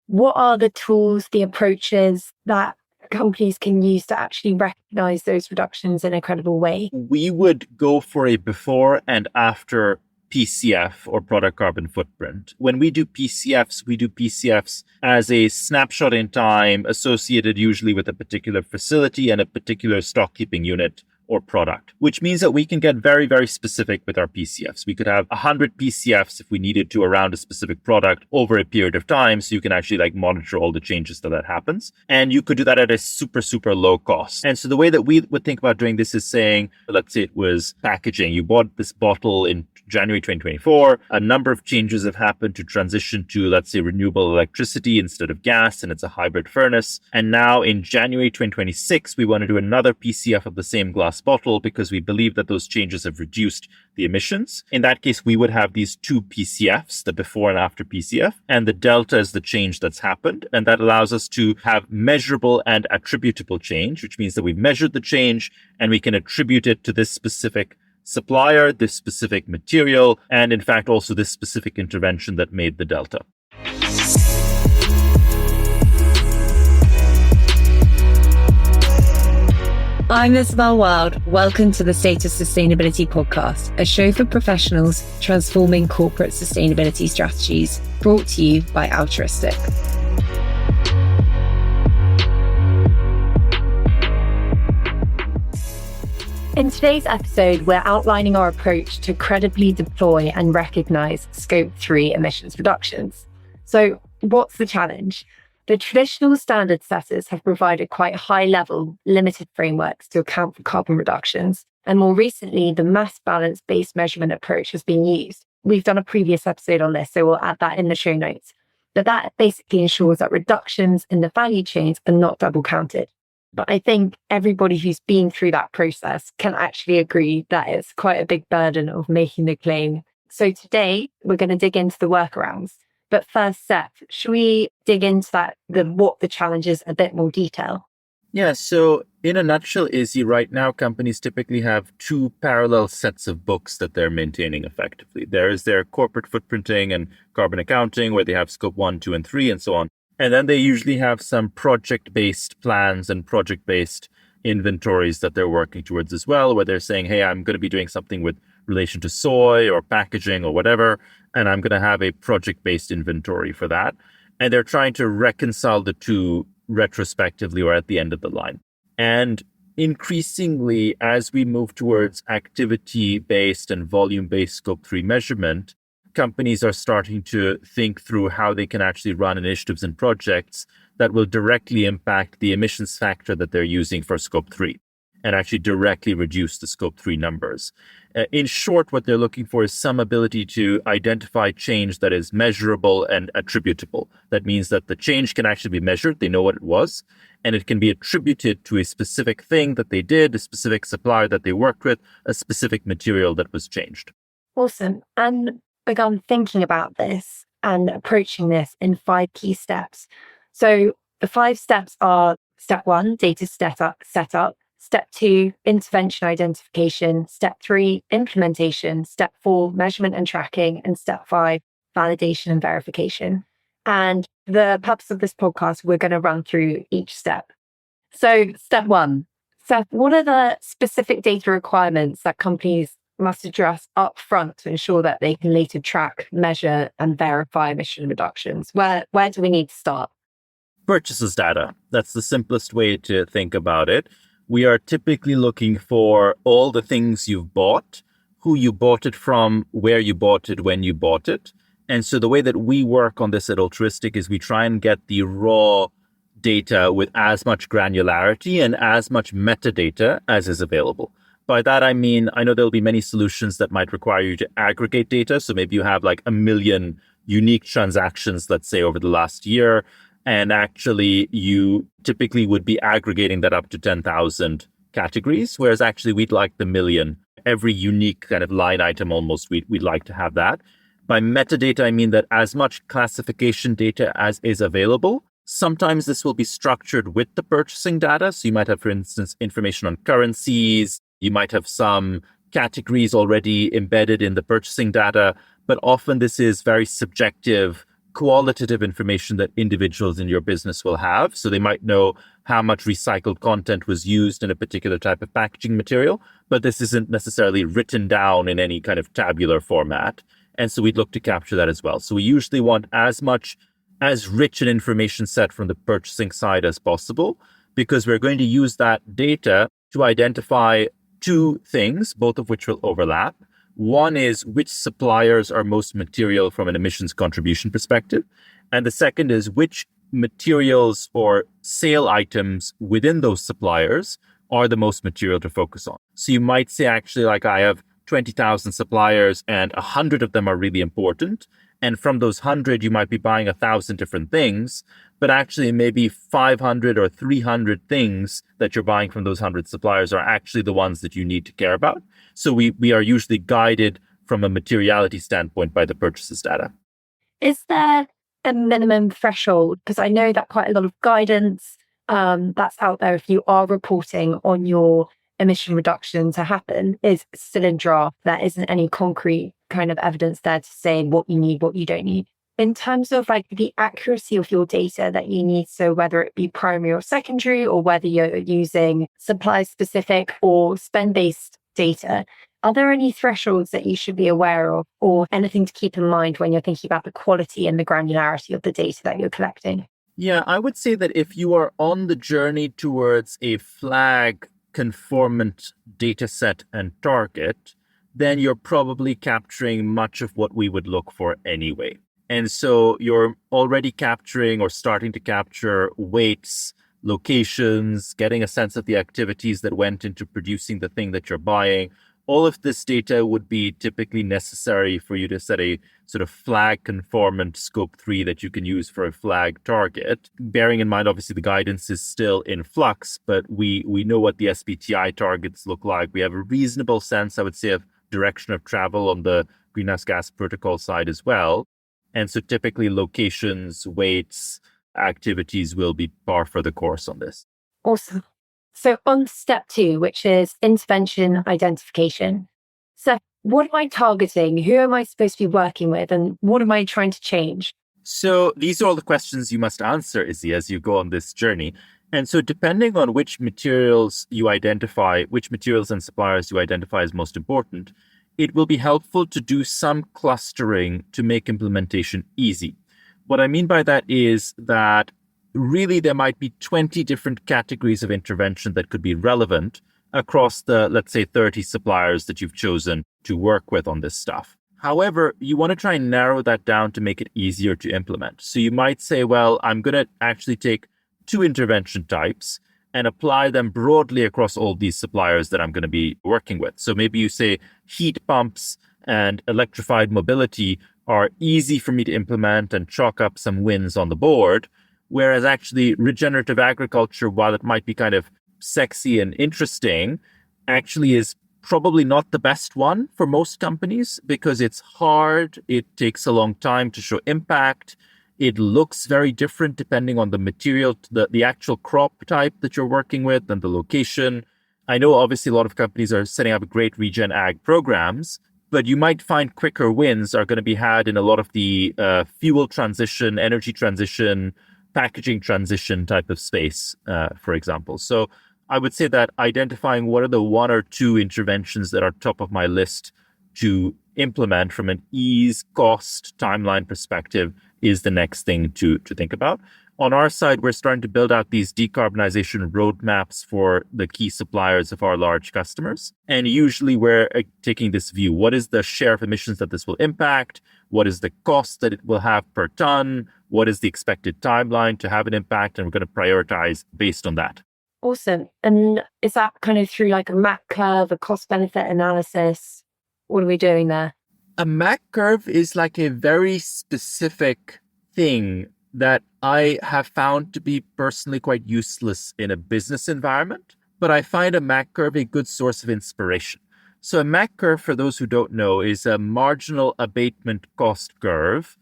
What are the tools, the approaches that companies can use to actually recognize those reductions in a credible way? We would go for a before and after PCF or product carbon footprint. When we do PCFs as a snapshot in time associated usually with a particular facility and a particular stock keeping unit or product, which means that we can get very, very specific with our PCFs. We could have 100 PCFs if we needed to around a specific product over a period of time. So you can actually monitor all the changes that happens. And you could do that at a super, super low cost. And so the way that we would think about doing this is saying, let's say it was packaging. You bought this bottle in January 2024. A number of changes have happened to transition to, let's say, renewable electricity instead of gas, and it's a hybrid furnace. And now in January 2026, we want to do another PCF of the same glass bottle because we believe that those changes have reduced the emissions. In that case, we would have these two PCFs, the before and after PCF, and the delta is the change that's happened. And that allows us to have measurable and attributable change, which means that we've measured the change and we can attribute it to this specific supplier, this specific material, and in fact also this specific intervention that made the delta. I'm Isabel Wild. Welcome to the State of Sustainability podcast, a show for professionals transforming corporate sustainability strategies, brought to you by Altruistic. In today's episode, we're outlining our approach to credibly deploy and recognize Scope 3 emissions reductions. So what's the challenge? The traditional standard setters have provided quite high-level, limited frameworks to account for carbon reductions. And more recently, the mass balance-based measurement approach has been used. We've done a previous episode on this, so we'll add that in the show notes. But that basically ensures that reductions in the value chains are not double counted. But I think everybody who's been through that process can actually agree that it's quite a big burden of making the claim. So today, we're going to dig into the workarounds. But first, Saif, should we dig into what the challenge is a bit more detail? Yeah, so in a nutshell, Izzy, right now, companies typically have two parallel sets of books that they're maintaining effectively. There is their corporate footprinting and carbon accounting, where they have scope 1, 2, and 3, and so on. And then they usually have some project-based plans and project-based inventories that they're working towards as well, where they're saying, hey, I'm going to be doing something with relation to soy or packaging or whatever, and I'm going to have a project-based inventory for that. And they're trying to reconcile the two retrospectively or at the end of the line. And increasingly, as we move towards activity-based and volume-based Scope 3 measurement, companies are starting to think through how they can actually run initiatives and projects that will directly impact the emissions factor that they're using for Scope 3 and actually directly reduce the Scope 3 numbers. In short, what they're looking for is some ability to identify change that is measurable and attributable. That means that the change can actually be measured, they know what it was, and it can be attributed to a specific thing that they did, a specific supplier that they worked with, a specific material that was changed. Awesome. And begun thinking about this and approaching this in 5 key steps. So the 5 steps are: step 1, data setup. Step 2, intervention identification. Step 3, implementation. Step 4, measurement and tracking. And step 5, validation and verification. And the purpose of this podcast, we're going to run through each step. So step 1, Saif, what are the specific data requirements that companies must address up front to ensure that they can later track, measure, and verify emission reductions? Where do we need to start? Purchases data. That's the simplest way to think about it. We are typically looking for all the things you've bought, who you bought it from, where you bought it, when you bought it. And so the way that we work on this at Altruistic is we try and get the raw data with as much granularity and as much metadata as is available. By that, I mean, I know there'll be many solutions that might require you to aggregate data. So maybe you have 1 million unique transactions, let's say, over the last year. And actually, you typically would be aggregating that up to 10,000 categories, whereas actually we'd like the million. Every unique kind of line item almost, we'd like to have that. By metadata, I mean that as much classification data as is available. Sometimes this will be structured with the purchasing data. So you might have, for instance, information on currencies. You might have some categories already embedded in the purchasing data, but often this is very subjective qualitative information that individuals in your business will have. So they might know how much recycled content was used in a particular type of packaging material, but this isn't necessarily written down in any kind of tabular format. And so we'd look to capture that as well. So we usually want as rich an information set from the purchasing side as possible, because we're going to use that data to identify two things, both of which will overlap. One is which suppliers are most material from an emissions contribution perspective. And the second is which materials or sale items within those suppliers are the most material to focus on. So you might say, actually, like I have 20,000 suppliers and 100 of them are really important. And from those 100, you might be buying 1,000 different things, but actually maybe 500 or 300 things that you're buying from those 100 suppliers are actually the ones that you need to care about. So we are usually guided from a materiality standpoint by the purchases data. Is there a minimum threshold? Because I know that quite a lot of guidance that's out there, if you are reporting on your emission reduction to happen, is still in draft. There isn't any concrete kind of evidence there to say what you need, what you don't need. In terms of like the accuracy of your data that you need, so whether it be primary or secondary, or whether you're using supply specific or spend-based data, are there any thresholds that you should be aware of, or anything to keep in mind when you're thinking about the quality and the granularity of the data that you're collecting? Yeah, I would say that if you are on the journey towards a flag conformant data set and target, then you're probably capturing much of what we would look for anyway. And so you're already capturing or starting to capture weights, locations, getting a sense of the activities that went into producing the thing that you're buying. All of this data would be typically necessary for you to set a sort of flag conformant scope 3 that you can use for a flag target. Bearing in mind, obviously, the guidance is still in flux, but we know what the SBTi targets look like. We have a reasonable sense, I would say, of direction of travel on the greenhouse gas protocol side as well. And so typically locations, weights, activities will be par for the course on this. Awesome. So on step 2, which is intervention identification. So what am I targeting? Who am I supposed to be working with? And what am I trying to change? So these are all the questions you must answer, Izzy, as you go on this journey. And so depending on which materials you identify, which materials and suppliers you identify as most important, it will be helpful to do some clustering to make implementation easy. What I mean by that is that really there might be 20 different categories of intervention that could be relevant across the, let's say, 30 suppliers that you've chosen to work with on this stuff. However, you want to try and narrow that down to make it easier to implement. So you might say, well, I'm going to actually take 2 intervention types and apply them broadly across all these suppliers that I'm going to be working with. So maybe you say heat pumps and electrified mobility are easy for me to implement and chalk up some wins on the board. Whereas actually regenerative agriculture, while it might be kind of sexy and interesting, actually is probably not the best one for most companies because it's hard. It takes a long time to show impact. It looks very different depending on the material, the actual crop type that you're working with and the location. I know obviously a lot of companies are setting up great regen ag programs, but you might find quicker wins are going to be had in a lot of the fuel transition, energy transition, packaging transition type of space, for example. So I would say that identifying what are the 1 or 2 interventions that are top of my list to implement from an ease, cost, timeline perspective is the next thing to think about. On our side, we're starting to build out these decarbonization roadmaps for the key suppliers of our large customers. And usually we're taking this view. What is the share of emissions that this will impact? What is the cost that it will have per ton? What is the expected timeline to have an impact? And we're going to prioritize based on that. Awesome. And is that kind of through like a MAC curve, a cost benefit analysis? What are we doing there? A MAC curve is like a very specific thing that I have found to be personally quite useless in a business environment, but I find a MAC curve a good source of inspiration. So a MAC curve, for those who don't know, is a marginal abatement cost curve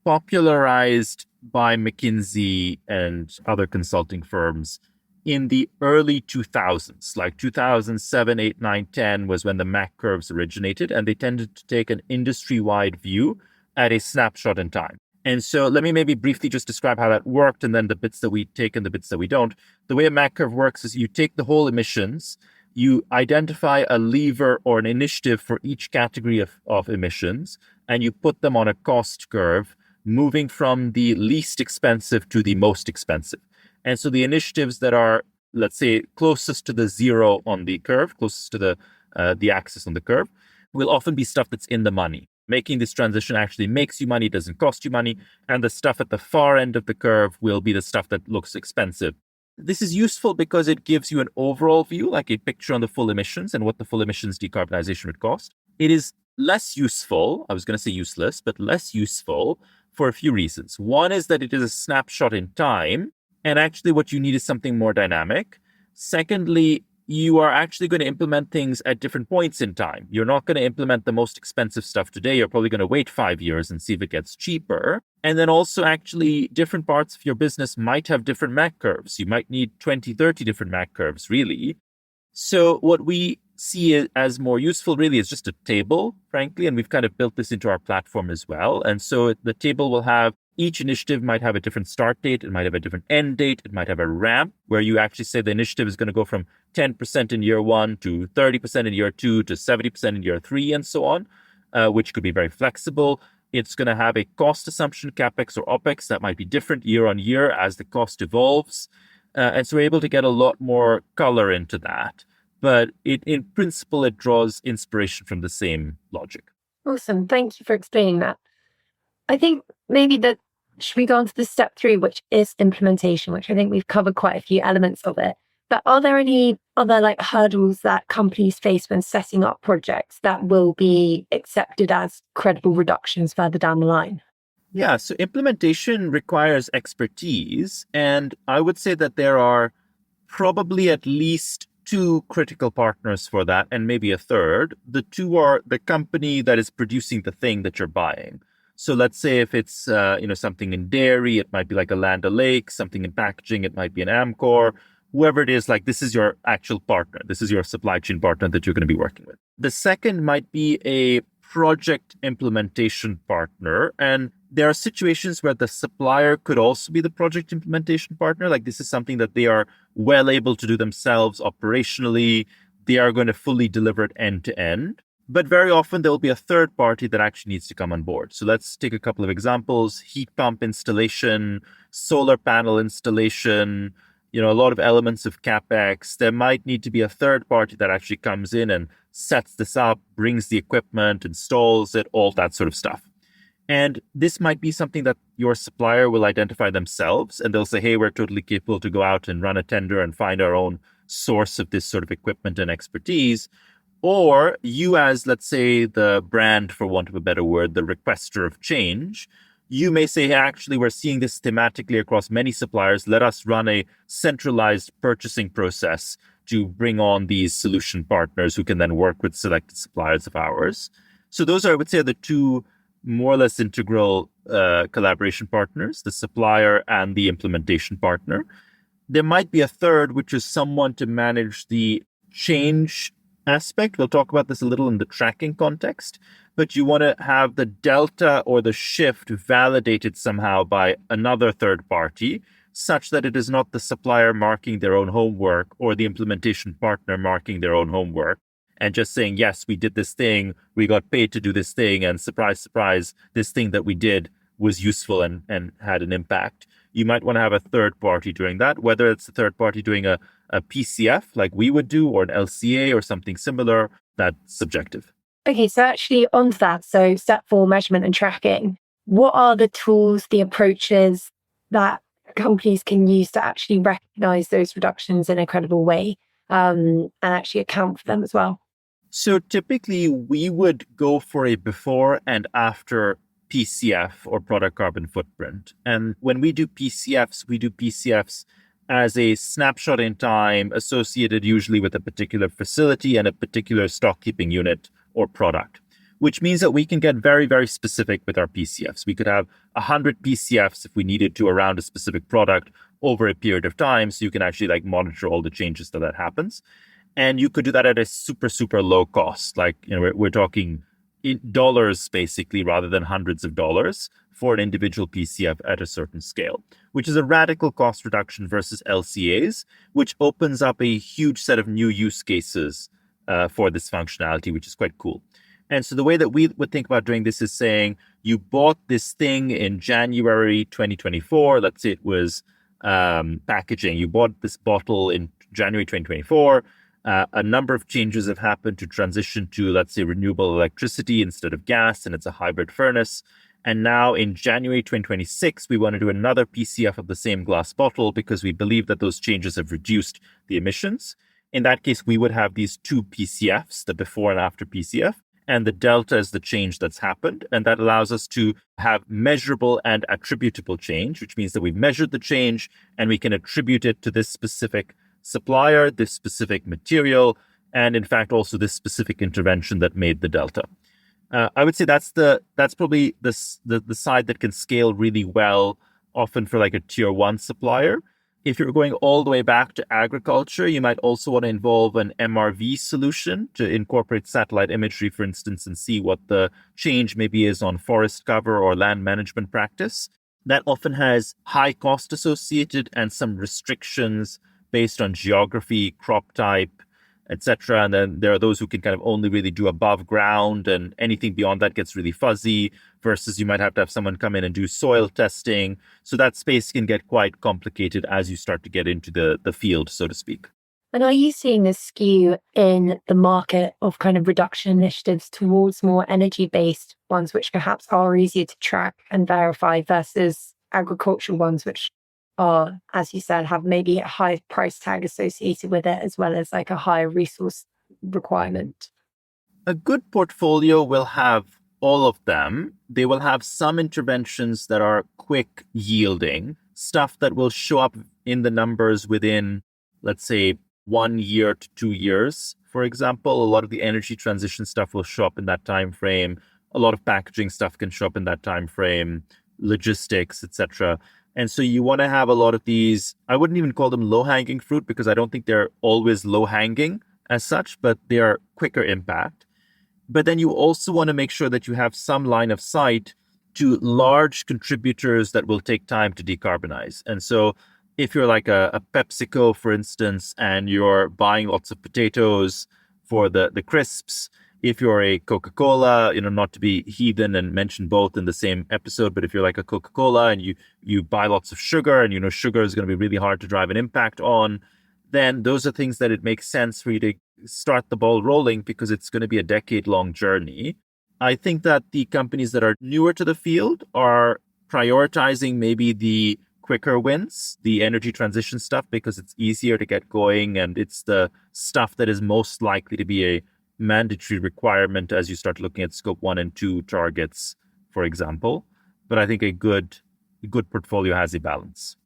popularized by McKinsey and other consulting firms in the early 2000s, like 2007, 8, 9, 10 was when the MAC curves originated, and they tended to take an industry-wide view at a snapshot in time. And so let me maybe briefly just describe how that worked and then the bits that we take and the bits that we don't. The way a MAC curve works is you take the whole emissions, you identify a lever or an initiative for each category of emissions, and you put them on a cost curve, moving from the least expensive to the most expensive. And so the initiatives that are, let's say, closest to the zero on the curve, closest to the axis on the curve, will often be stuff that's in the money. Making this transition actually makes you money, doesn't cost you money. And the stuff at the far end of the curve will be the stuff that looks expensive. This is useful because it gives you an overall view, like a picture on the full emissions and what the full emissions decarbonization would cost. It is less useful, I was going to say useless, but less useful for a few reasons. One is that it is a snapshot in time, and actually what you need is something more dynamic. Secondly, you are actually going to implement things at different points in time. You're not going to implement the most expensive stuff today. You're probably going to wait 5 years and see if it gets cheaper. And then also actually different parts of your business might have different MAC curves. You might need 20, 30 different MAC curves, really. So what we see as more useful really is just a table, frankly, and we've kind of built this into our platform as well. And so the table will have each initiative might have a different start date. It might have a different end date. It might have a ramp where you actually say the initiative is going to go from 10% in year 1 to 30% in year 2 to 70% in year 3 and so on, which could be very flexible. It's going to have a cost assumption, CapEx or OpEx, that might be different year on year as the cost evolves. And so we're able to get a lot more color into that. But in principle, it draws inspiration from the same logic. Awesome. Thank you for explaining that. I think maybe that should we go on to the step 3, which is implementation, which I think we've covered quite a few elements of it. But are there any other hurdles that companies face when setting up projects that will be accepted as credible reductions further down the line? Yeah, so implementation requires expertise. And I would say that there are probably at least 2 critical partners for that, and maybe a third. The 2 are the company that is producing the thing that you're buying. So let's say if it's something in dairy, it might be like a Land O'Lakes, something in packaging, it might be an Amcor, whoever it is, this is your actual partner. This is your supply chain partner that you're going to be working with. The second might be a project implementation partner. And there are situations where the supplier could also be the project implementation partner. Like this is something that they are well able to do themselves operationally. They are going to fully deliver it end to end. But very often there will be a third party that actually needs to come on board. So let's take a couple of examples: heat pump installation, solar panel installation, a lot of elements of CapEx. There might need to be a third party that actually comes in and sets this up, brings the equipment, installs it, all that sort of stuff. And this might be something that your supplier will identify themselves, and they'll say, hey, we're totally capable to go out and run a tender and find our own source of this sort of equipment and expertise. Or you, as, let's say, the brand, for want of a better word, the requester of change, you may say, hey, actually, we're seeing this thematically across many suppliers. Let us run a centralized purchasing process to bring on these solution partners who can then work with selected suppliers of ours. So those are, I would say, the 2 more or less integral collaboration partners, the supplier and the implementation partner. There might be a third, which is someone to manage the change aspect. We'll talk about this a little in the tracking context, but you want to have the delta or the shift validated somehow by another third party, such that it is not the supplier marking their own homework or the implementation partner marking their own homework and just saying, yes, we did this thing, we got paid to do this thing, and surprise, surprise, this thing that we did was useful and had an impact. You might want to have a third party doing that, whether it's a third party doing a PCF like we would do, or an LCA or something similar. That's subjective. Okay, so actually onto that, so step 4, measurement and tracking. What are the tools, the approaches that companies can use to actually recognize those reductions in a credible way and actually account for them as well? So typically we would go for a before and after PCF, or product carbon footprint. And when we do PCFs as a snapshot in time associated usually with a particular facility and a particular stock keeping unit or product, which means that we can get very, very specific with our PCFs. We could have 100 PCFs if we needed to around a specific product over a period of time. So you can actually monitor all the changes that happens. And you could do that at a super, super low cost. We're talking in dollars, basically, rather than hundreds of dollars for an individual PCF at a certain scale, which is a radical cost reduction versus LCAs, which opens up a huge set of new use cases for this functionality, which is quite cool. And so the way that we would think about doing this is saying you bought this thing in January 2024. Let's say it was packaging. You bought this bottle in January 2024. A number of changes have happened to transition to, let's say, renewable electricity instead of gas, and it's a hybrid furnace. And now in January 2026, we want to do another PCF of the same glass bottle because we believe that those changes have reduced the emissions. In that case, we would have these two PCFs, the before and after PCF, and the delta is the change that's happened. And that allows us to have measurable and attributable change, which means that we've measured the change and we can attribute it to this specific supplier, this specific material, and in fact, also this specific intervention that made the delta. I would say that's probably the side that can scale really well, often for like a tier one supplier. If you're going all the way back to agriculture, you might also want to involve an MRV solution to incorporate satellite imagery, for instance, and see what the change maybe is on forest cover or land management practice. That often has high cost associated and some restrictions based on geography, crop type, etc. And then there are those who can kind of only really do above ground, and anything beyond that gets really fuzzy, versus you might have to have someone come in and do soil testing. So that space can get quite complicated as you start to get into the field, so to speak. And are you seeing this skew in the market of kind of reduction initiatives towards more energy-based ones, which perhaps are easier to track and verify versus agricultural ones, which are, as you said, have maybe a high price tag associated with it, as well as like a higher resource requirement? A good portfolio will have all of them. They will have some interventions that are quick yielding, stuff that will show up in the numbers within, let's say, 1 year to 2 years. For example, a lot of the energy transition stuff will show up in that time frame. A lot of packaging stuff can show up in that time frame, logistics, etc. And so you want to have a lot of these, I wouldn't even call them low-hanging fruit because I don't think they're always low-hanging as such, but they are quicker impact. But then you also want to make sure that you have some line of sight to large contributors that will take time to decarbonize. And so if you're like a PepsiCo, for instance, and you're buying lots of potatoes for the crisps, if you're a Coca-Cola, not to be heathen and mention both in the same episode, but if you're like a Coca-Cola and you buy lots of sugar and sugar is going to be really hard to drive an impact on, then those are things that it makes sense for you to start the ball rolling because it's going to be a decade-long journey. I think that the companies that are newer to the field are prioritizing maybe the quicker wins, the energy transition stuff, because it's easier to get going and it's the stuff that is most likely to be a mandatory requirement as you start looking at scope 1 and 2 targets, for example. But I think a good portfolio has a balance.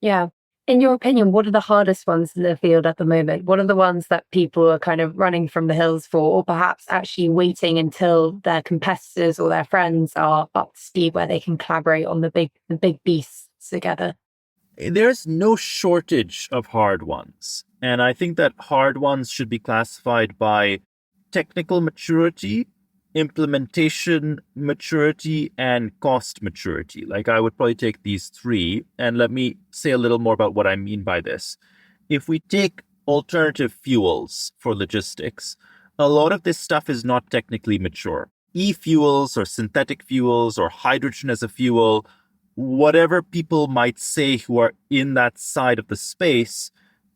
Yeah. In your opinion, what are the hardest ones in the field at the moment? What are the ones that people are kind of running from the hills for, or perhaps actually waiting until their competitors or their friends are up to speed where they can collaborate on the big beasts together? There's no shortage of hard ones. And I think that hard ones should be classified by technical maturity, implementation maturity, and cost maturity. Like I would probably take these three. And let me say a little more about what I mean by this. If we take alternative fuels for logistics, a lot of this stuff is not technically mature. E-fuels or synthetic fuels or hydrogen as a fuel, whatever people might say who are in that side of the space,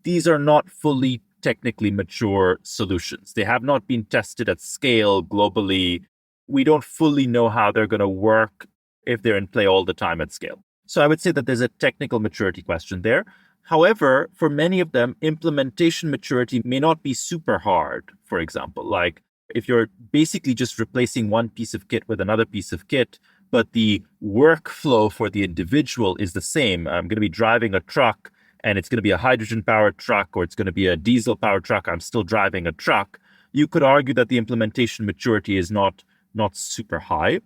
these are not fully technically mature solutions. They have not been tested at scale globally. We don't fully know how they're going to work if they're in play all the time at scale. So I would say that there's a technical maturity question there. However, for many of them, implementation maturity may not be super hard, for example. Like if you're basically just replacing one piece of kit with another piece of kit, but the workflow for the individual is the same. I'm going to be driving a truck and it's going to be a hydrogen-powered truck or it's going to be a diesel-powered truck. I'm still driving a truck. You could argue that the implementation maturity is not super high.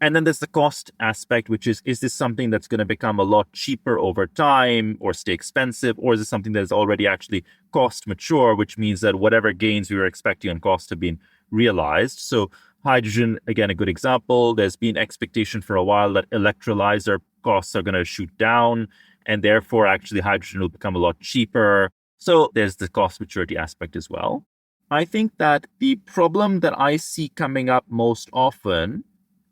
And then there's the cost aspect, which is this something that's going to become a lot cheaper over time or stay expensive? Or is it something that is already actually cost mature, which means that whatever gains we were expecting on cost have been realized? So Hydrogen, again, a good example. There's been expectation for a while that electrolyzer costs are going to shoot down, and therefore actually hydrogen will become a lot cheaper. So there's the cost maturity aspect as well. I think that the problem that I see coming up most often,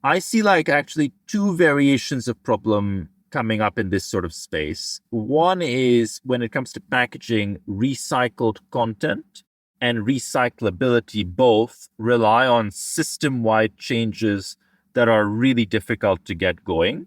I see like actually two variations of problem coming up in this sort of space. One is when it comes to packaging, recycled content and recyclability both rely on system-wide changes that are really difficult to get going.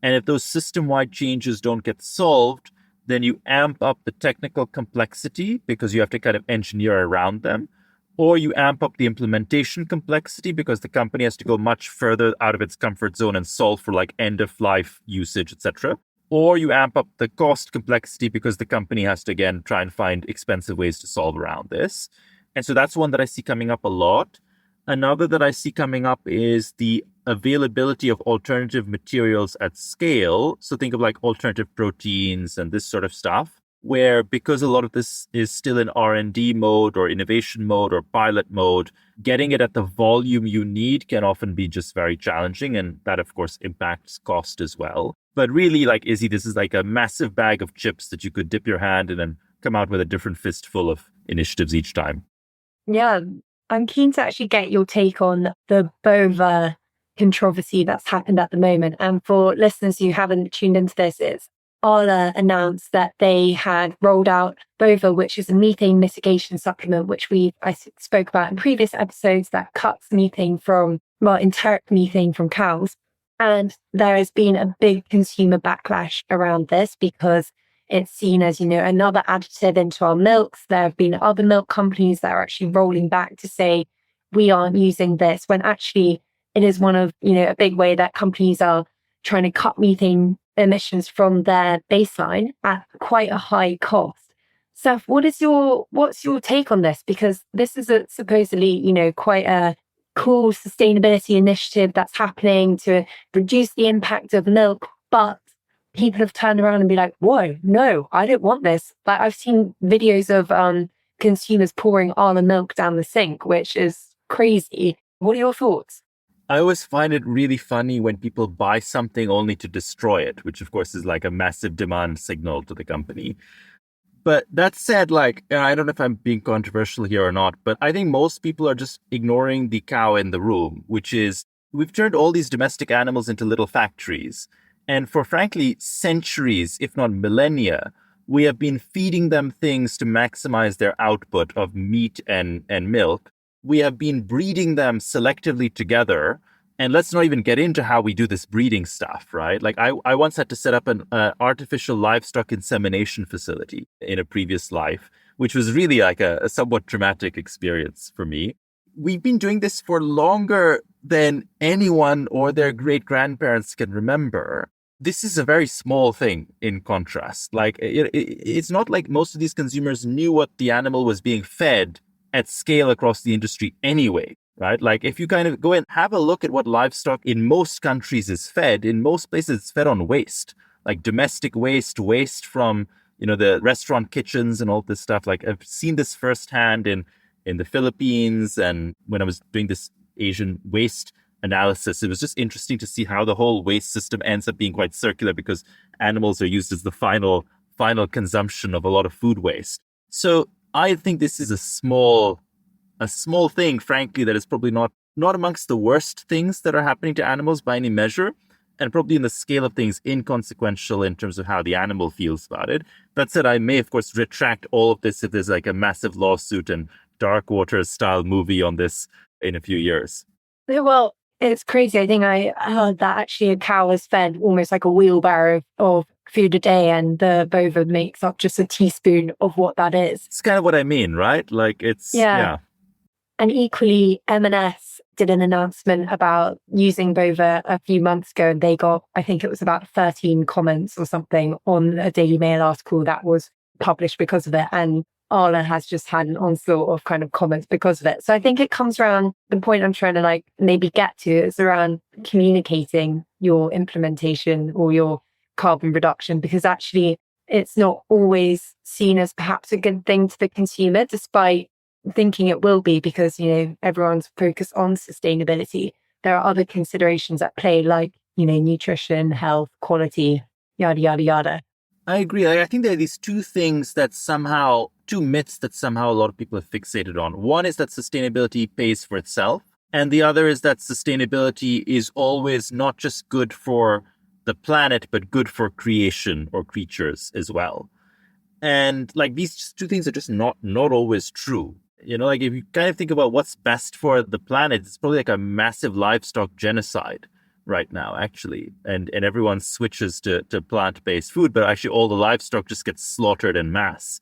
And if those system-wide changes don't get solved, then you amp up the technical complexity because you have to kind of engineer around them, or you amp up the implementation complexity because the company has to go much further out of its comfort zone and solve for like end of life usage, etc. Or you amp up the cost complexity because the company has to, again, try and find expensive ways to solve around this. And so that's one that I see coming up a lot. Another that I see coming up is the availability of alternative materials at scale. So think of like alternative proteins and this sort of stuff, where because a lot of this is still in R&D mode or innovation mode or pilot mode, getting it at the volume you need can often be just very challenging. And that, of course, impacts cost as well. But really, like, Izzy, this is like a massive bag of chips that you could dip your hand in and come out with a different fistful of initiatives each time. Yeah, I'm keen to actually get your take on the Bova controversy that's happened at the moment. And for listeners who haven't tuned into this, it's Arla announced that they had rolled out Bova, which is a methane mitigation supplement, which I spoke about in previous episodes, that cuts methane from, well, enteric methane from cows. And there has been a big consumer backlash around this because it's seen as, another additive into our milks. There have been other milk companies that are actually rolling back to say, we aren't using this, when actually it is one of, a big way that companies are trying to cut methane emissions from their baseline at quite a high cost. Saif, what's your take on this? Because this is supposedly, quite a cool sustainability initiative that's happening to reduce the impact of milk, but people have turned around and be like, whoa, no, I don't want this. Like, I've seen videos of consumers pouring almond milk down the sink, which is crazy. What are your thoughts? I always find it really funny when people buy something only to destroy it, which of course is like a massive demand signal to the company. But that said, like, I don't know if I'm being controversial here or not, but I think most people are just ignoring the cow in the room, which is we've turned all these domestic animals into little factories. And for frankly, centuries, if not millennia, we have been feeding them things to maximize their output of meat and milk. We have been breeding them selectively together. And let's not even get into how we do this breeding stuff, right? Like I once had to set up an artificial livestock insemination facility in a previous life, which was really like a somewhat traumatic experience for me. We've been doing this for longer than anyone or their great-grandparents can remember. This is a very small thing in contrast. Like it's not like most of these consumers knew what the animal was being fed at scale across the industry anyway, right? Like if you kind of go and have a look at what livestock in most countries is fed, in most places it's fed on waste, like domestic waste from, the restaurant kitchens and all this stuff. Like I've seen this firsthand in the Philippines. And when I was doing this Asian waste analysis, it was just interesting to see how the whole waste system ends up being quite circular because animals are used as the final consumption of a lot of food waste. So I think this is a small thing, frankly, that is probably not amongst the worst things that are happening to animals by any measure, and probably in the scale of things inconsequential in terms of how the animal feels about it. That said, I may, of course, retract all of this if there's like a massive lawsuit and Dark Waters style movie on this in a few years. Well, it's crazy. I think I heard that actually a cow is fed almost like a wheelbarrow of food a day, and the Bova makes up just a teaspoon of what that is. It's kind of what I mean, right? Like yeah. And equally, M&S did an announcement about using Bova a few months ago, and they got, I think it was about 13 comments or something on a Daily Mail article that was published because of it. And Arla has just had an onslaught of kind of comments because of it. So I think it comes around, the point I'm trying to like maybe get to is around communicating your implementation or your carbon reduction, because actually it's not always seen as perhaps a good thing to the consumer, despite thinking it will be because, everyone's focused on sustainability. There are other considerations at play, like, nutrition, health, quality, yada, yada, yada. I agree. I think there are these two myths that somehow a lot of people are fixated on. One is that sustainability pays for itself. And the other is that sustainability is always not just good for the planet, but good for creation or creatures as well. And like these two things are just not always true. Like if you kind of think about what's best for the planet, it's probably like a massive livestock genocide right now, actually. And everyone switches to plant-based food, but actually all the livestock just gets slaughtered en masse.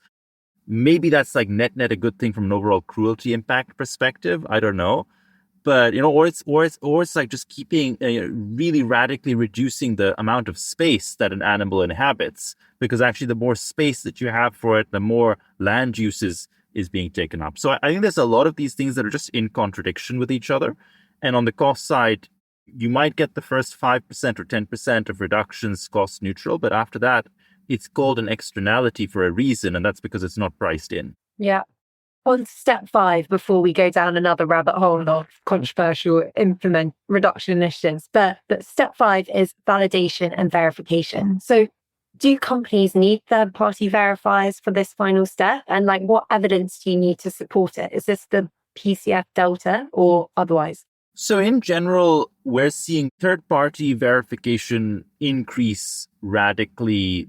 Maybe that's like net a good thing from an overall cruelty impact perspective. I don't know. But, or it's like just keeping, really radically reducing the amount of space that an animal inhabits, because actually the more space that you have for it, the more land use is being taken up. So I think there's a lot of these things that are just in contradiction with each other. And on the cost side, you might get the first 5% or 10% of reductions cost neutral, but after that, it's called an externality for a reason, and that's because it's not priced in. Yeah. On step 5, before we go down another rabbit hole of controversial implement reduction initiatives, but step 5 is validation and verification. So do companies need third-party verifiers for this final step? And like, what evidence do you need to support it? Is this the PCF delta or otherwise? So in general, we're seeing third-party verification increase radically,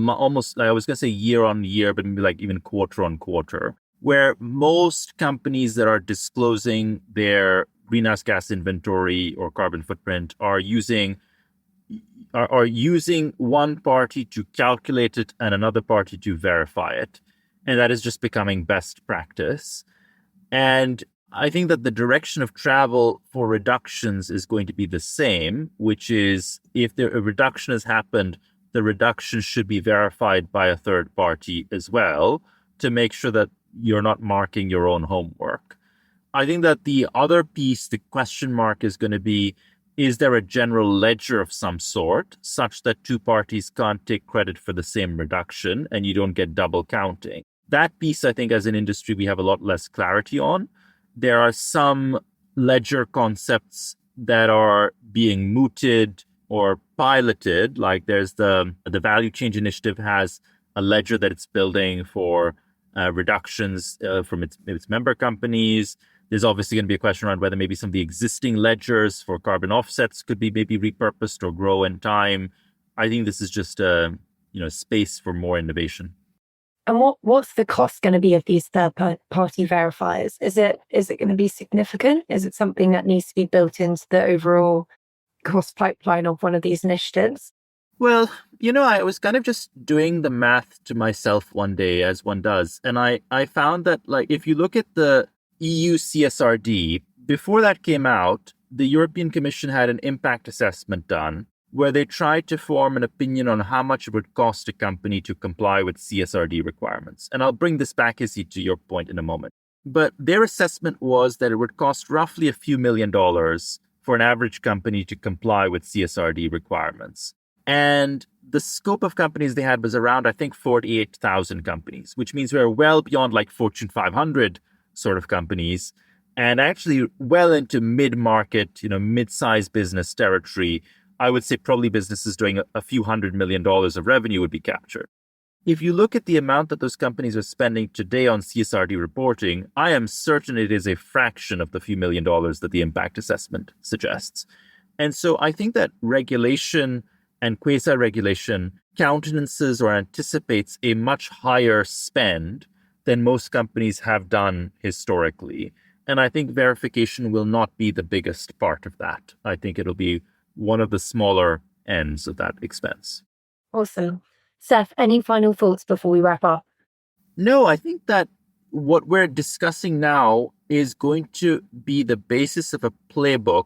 almost, I was going to say year on year, but maybe like even quarter on quarter, where most companies that are disclosing their greenhouse gas inventory or carbon footprint are using one party to calculate it and another party to verify it. And that is just becoming best practice. And I think that the direction of travel for reductions is going to be the same, which is if a reduction has happened, the reduction should be verified by a third party as well to make sure that you're not marking your own homework. I think that the other piece, the question mark, is going to be, is there a general ledger of some sort such that two parties can't take credit for the same reduction and you don't get double counting? That piece, I think, as an industry, we have a lot less clarity on. There are some ledger concepts that are being mooted or piloted, like there's the Value Change Initiative has a ledger that it's building for reductions from its member companies. There's obviously going to be a question around whether maybe some of the existing ledgers for carbon offsets could be maybe repurposed or grow in time. I think this is just a space for more innovation. And what's the cost going to be of these third-party verifiers? Is it going to be significant? Is it something that needs to be built into the overall cost pipeline of one of these initiatives? Well, I was kind of just doing the math to myself one day, as one does. And I found that, like, if you look at the EU CSRD, before that came out, the European Commission had an impact assessment done where they tried to form an opinion on how much it would cost a company to comply with CSRD requirements. And I'll bring this back, Izzy, to your point in a moment. But their assessment was that it would cost roughly a few $1 million for an average company to comply with CSRD requirements. And the scope of companies they had was around, I think, 48,000 companies, which means we're well beyond like Fortune 500 sort of companies and actually well into mid-market, mid-sized business territory. I would say probably businesses doing a few $100 million of revenue would be captured. If you look at the amount that those companies are spending today on CSRD reporting, I am certain it is a fraction of the few $1 million that the impact assessment suggests. And so I think that regulation and quasi-regulation countenances or anticipates a much higher spend than most companies have done historically. And I think verification will not be the biggest part of that. I think it'll be one of the smaller ends of that expense. Awesome. Saif, any final thoughts before we wrap up? No, I think that what we're discussing now is going to be the basis of a playbook,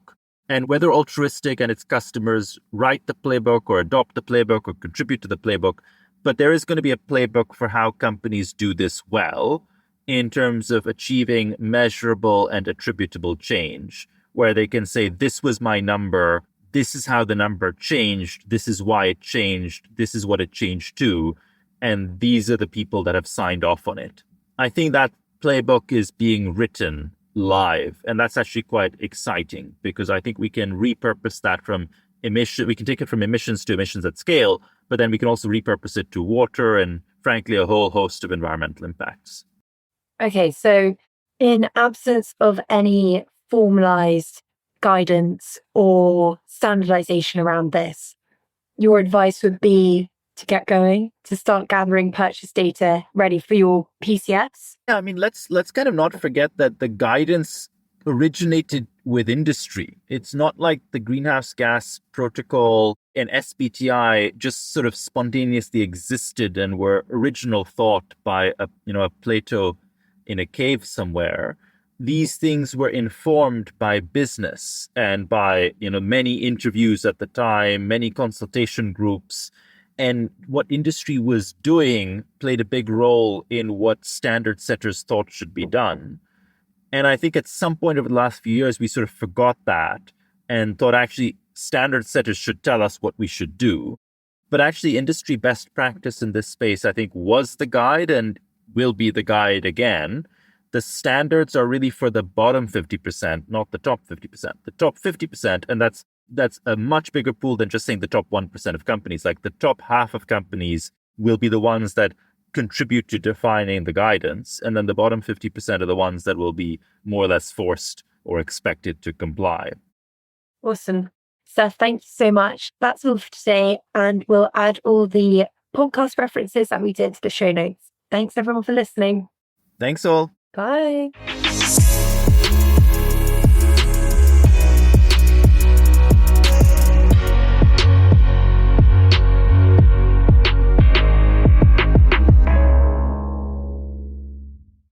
and whether Altruistic and its customers write the playbook or adopt the playbook or contribute to the playbook, but there is going to be a playbook for how companies do this well in terms of achieving measurable and attributable change, where they can say, this was my number, this is how the number changed, this is why it changed, this is what it changed to, and these are the people that have signed off on it. I think that playbook is being written live. And that's actually quite exciting because I think we can repurpose that from emission. We can take it from emissions to emissions at scale, but then we can also repurpose it to water and, frankly, a whole host of environmental impacts. Okay, so in absence of any formalized guidance or standardization around this, your advice would be to get going, to start gathering purchase data ready for your PCFs? Yeah, I mean, let's kind of not forget that the guidance originated with industry. It's not like the greenhouse gas protocol and SBTI just sort of spontaneously existed and were original thought by a Plato in a cave somewhere. These things were informed by business and by, many interviews at the time, many consultation groups. And what industry was doing played a big role in what standard setters thought should be done. And I think at some point over the last few years, we sort of forgot that and thought actually standard setters should tell us what we should do. But actually industry best practice in this space, I think, was the guide and will be the guide again. The standards are really for the bottom 50%, not the top 50%. The top 50%, and that's a much bigger pool than just saying the top 1% of companies. Like the top half of companies will be the ones that contribute to defining the guidance. And then the bottom 50% are the ones that will be more or less forced or expected to comply. Awesome. Seth, thank you so much. That's all for today. And we'll add all the podcast references that we did to the show notes. Thanks everyone for listening. Thanks all. Bye.